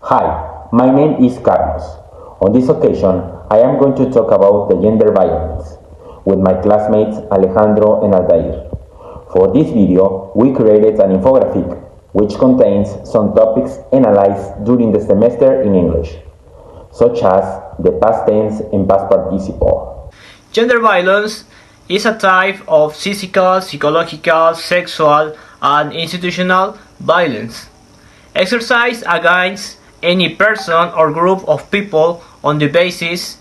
Hi, my name is Carlos. On this occasion, I am going to talk about the gender violence with my classmates Alejandro and Aldair. For this video, we created an infographic which contains some topics analyzed during the semester in English, such as the past tense and past participle. Gender violence is a type of physical, psychological, sexual, and institutional violence exercised against any person or group of people on the basis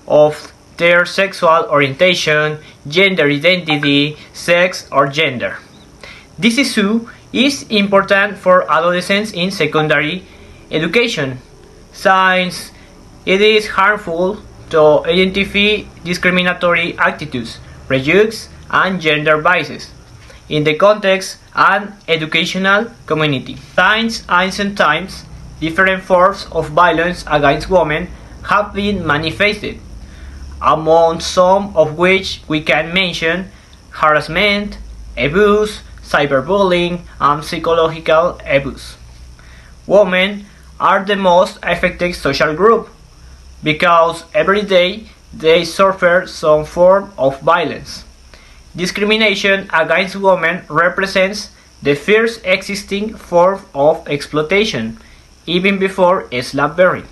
of their sexual orientation, gender identity, sex, or gender. This issue is important for adolescents in secondary education, since it is harmful to identify discriminatory attitudes, prejudice, and gender biases in the context and educational community. Since ancient times, different forms of violence against women have been manifested, among some of which we can mention harassment, abuse, cyberbullying, and psychological abuse. Women are the most affected social group because every day they suffer some form of violence. Discrimination against women represents the first existing form of exploitation, even before slavery.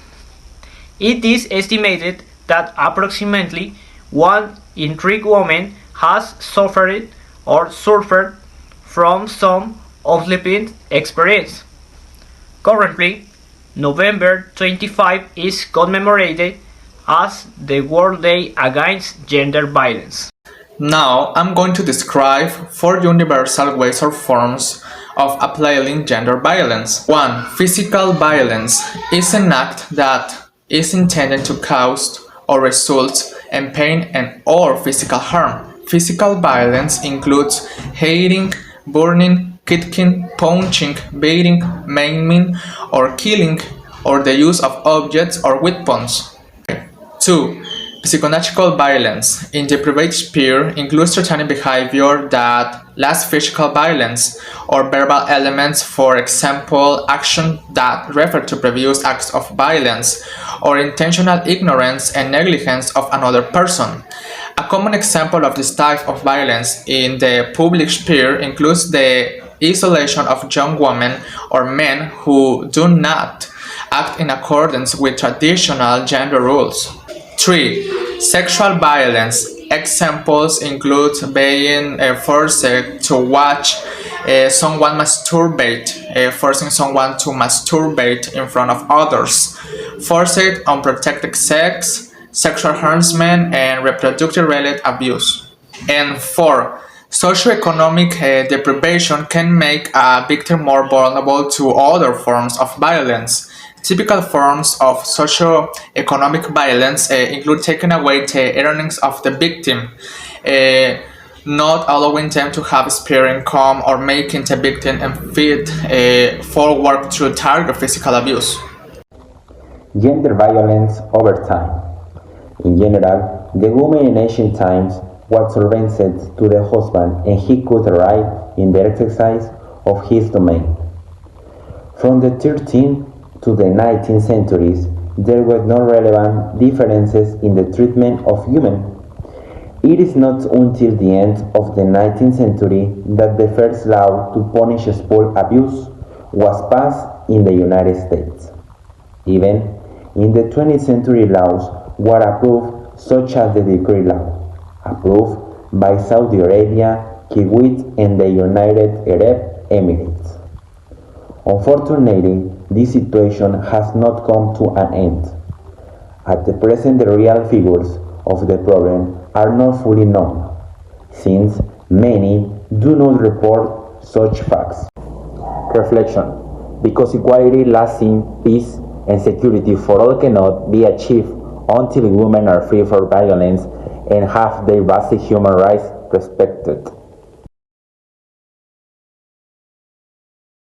It is estimated that approximately 1 in 3 women has suffered from some uplifting experience. Currently, November 25 is commemorated as the World Day Against Gender Violence. Now I'm going to describe 4 universal ways or forms of applying gender violence. 1. Physical violence is an act that is intended to cause or result in pain and or physical harm. Physical violence includes hitting, burning, kicking, punching, beating, maiming, or killing, or the use of objects or weapons. 2. Psychological violence in the private sphere includes certain behavior that lacks physical violence or verbal elements, for example, actions that refer to previous acts of violence or intentional ignorance and negligence of another person. A common example of this type of violence in the public sphere includes the isolation of young women or men who do not act in accordance with traditional gender rules. 3. Sexual violence. Examples include being forced to watch someone masturbate, forcing someone to masturbate in front of others, forced unprotected sex, sexual harassment, and reproductive-related abuse. And 4. Socioeconomic deprivation can make a victim more vulnerable to other forms of violence. Typical forms of socioeconomic violence include taking away the earnings of the victim, not allowing them to have spare income, or making the victim unfit for work through target physical abuse. Gender violence over time. In general, the woman in ancient times was subservient to the husband and he could arrive in the exercise of his domain. From the 13th to the 19th centuries, there were no relevant differences in the treatment of women. It is not until the end of the 19th century that the first law to punish sport abuse was passed in the United States. Even in the 20th century, laws were approved, such as the Decree Law, approved by Saudi Arabia, Kuwait, and the United Arab Emirates. Unfortunately, this situation has not come to an end. At the present, the real figures of the problem are not fully known, since many do not report such facts. Reflection. Because equality, lasting peace, and security for all cannot be achieved until women are free from violence and have their basic human rights respected.